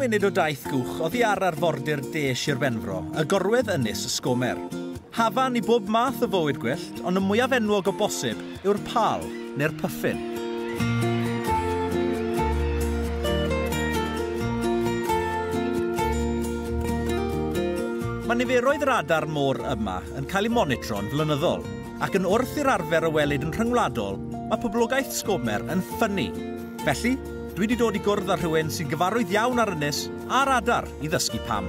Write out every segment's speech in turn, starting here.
munud o daith gwch oddi ar arfordir de Sir Benfro, y gorwedd ynys Ysgomer. Hafan i bob math o fywyd gwyllt, ond y mwyaf enwog o bosib yw'r pal neu'r puffin. Mae niferoedd radar môr yma yn cael eu monitro'n flynyddol, ac yn wrth i'r arfer y welyd yn rhyngwladol, mae poblogaeth Sgomer yn ffynnu. Felly, dwi wedi dod i gwrdd â rhywun sy'n gyfarwydd iawn ar ynys a radar i ddysgu pam.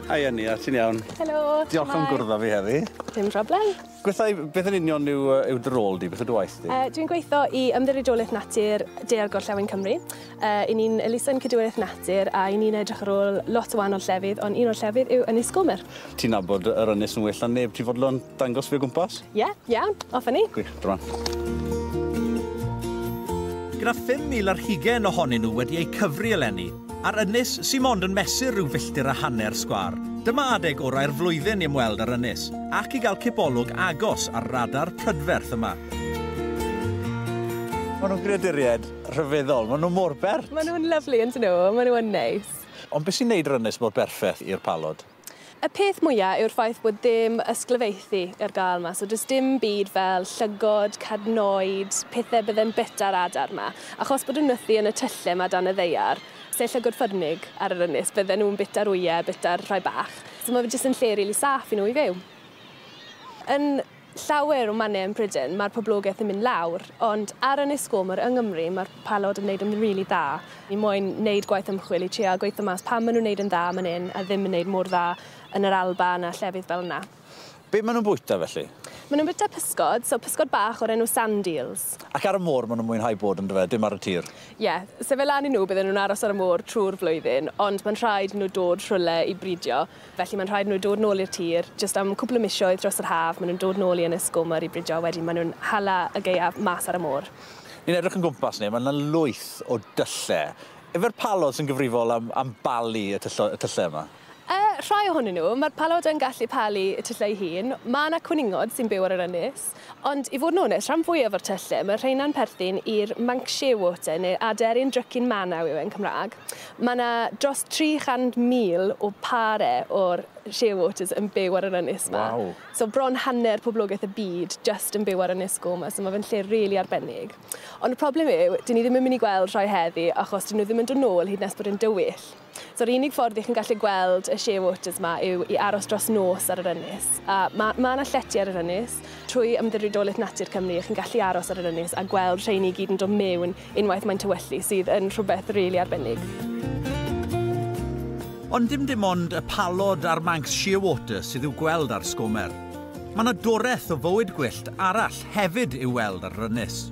Hai Annie, ti'n iawn? Helo. Diolch am gwrdd â fi heddi. Dim problem. Gweithai, beth yn union yw dy rôl di, beth dy waith di? Dwi'n gweithio i Ymddiriedolaeth Natur De Gorllewin Cymru. I ni'n elusen Cadwaeth Natur a i ni'n edrych ar ôl lot o wahanol llefydd, ond un o'r llefydd yw Ynys Gomer. Ti'n nabod yr ynys yn well na neb, ti'n fodlon dangos fi o gwmpas? Ie, iawn, offa ni. Gwych, drwan. Gyda 5,000 ar hugain ohonyn nhw wedi eu cyfri eleni, ar ynys sy'n mond yn mesur rhyw filltir a hanner sgwar. Dyma adeg orau'r flwyddyn i ymweld ar ynys, ac i gael cibolwg agos ar radar prydferth yma. Maen nhw'n greaduried rhyfeddol, maen nhw'n mor bert. Maen nhw'n lyflu yn nhw, maen nhw'n neis. Ond beth sy'n neud yr ynys mor berffaith i'r palod? Y peth mwyaf yw'r ffaith bod dim ysglyfaethu ar gael yma, so does dim byd fel llygod, cadnoed, pethau bydde'n bit ar adar yma. Achos bod yn nythu yn y tylle yma dan y ddeiar, sef llygod ffyrnig ar yr ynys, bydden nhw'n bit ar wyau, bit ar rhai bach. So mae fe jyst yn lle rili saff i nhw i fyw. Yn llawer o mannau yn Prydain, mae'r poblogaeth yn mynd lawr, ond ar Ynys Gomer yng Nghymru, mae'r palod yn gwneud yn rili dda. Ni moyn wneud gwaith ymchwil i trio gweithio mas pam maen nhw'n wneud yn dda man hyn, a ddim yn wneud mor dda yn yr Alban a llefydd fel yna. Be maen nhw'n bwyta felly? Maen nhw'n bwyta pysgod, so pysgod bach o'r enw sand eels. Ac ar y môr maen nhw'n mwynhau bod yn dyfe, dim ar y tir? Ie, so fel lan i nhw bydden nhw'n aros ar y môr trwy'r flwyddyn, ond mae'n rhaid nhw dod rhywle i bridio. Felly mae'n rhaid nhw dod nôl i'r tir, jyst am cwpl o misoedd dros yr haf, maen nhw'n dod nôl i Ynys Gomer i bridio, wedyn maen nhw'n hala y gaeaf mas ar y môr. Ni'n edrych yn gwmpas ni, mae yna lwyth o dyllau. Efo'r palod sy'n gyfrifol am balu y tyllau yma? Rhai ohonyn nhw, mae'r palod yn gallu palu y tyllau hun. Mae yna cwningod sy'n byw ar yr ynys, ond i fod yn onest, rhan fwyaf o'r tyllau, mae rheina'n perthyn i'r manc shearwater neu aderyn drycyn manaw yw e'n Cymraeg. Mae yna dros 300,000 o pare o'r shearwaters yn byw ar yr ynys yma. Wow. So bron hanner poblogaeth y byd just yn byw ar Ynys Gomer, so mae fe'n lle rili arbennig. Ond y problem yw, dyn ni ddim yn mynd i gweld rhai heddi achos dyn nhw ddim yn dod nôl hyd nes bod yn dywyll. So'r unig ffordd i chi'n gallu gweld y shearwaters yma yw i aros dros nos ar yr ynys. A mae yna llety ar yr ynys. Trwy Ymddiriedolaeth Natur Cymru, chi'n gallu aros ar yr ynys a gweld rheini gyd yn dod mewn unwaith mae'n tywyllu, sydd yn rhywbeth rili arbennig. Ond dim ond y palod a'r manx shearwater sydd i'w gweld ar Sgomer. Mae yna doreth o fywyd gwyllt arall hefyd i'w weld ar yr ynys.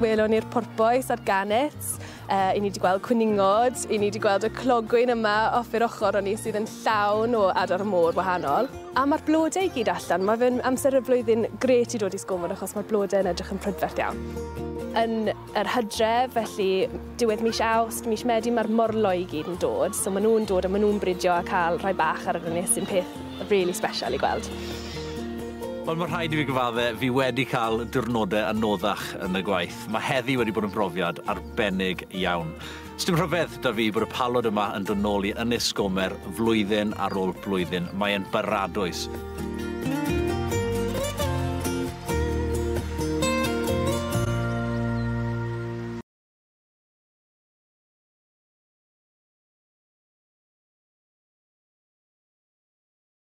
Welon ni'r porbois a'r ganets, i ni wedi gweld cwningod, i ni wedi gweld y clogwyn yma off i'r ochr o'n ni sydd yn llawn o adar y môr wahanol. A mae'r blodau i gyd allan, mae fe'n amser y flwyddyn gret i dod i Sgomer achos mae'r blodau yn edrych yn prydferth iawn. Yn yr Hydref, felly diwedd mis Awst, mis Medi, mae'r morloi i gyd yn dod. So maen nhw'n dod a maen nhw'n bridio a cael rhai bach ar yr ynys sy'n peth really special i gweld. Wel, mae rhaid i fi gyfadde, fi wedi cael diwrnodau anoddach yn y gwaith. Mae heddi wedi bod yn brofiad arbennig iawn. Sdim rhyfedd da fi bod y palod yma yn dod nôl i Ynys Gomer flwyddyn ar ôl blwyddyn. Mae'n baradwys.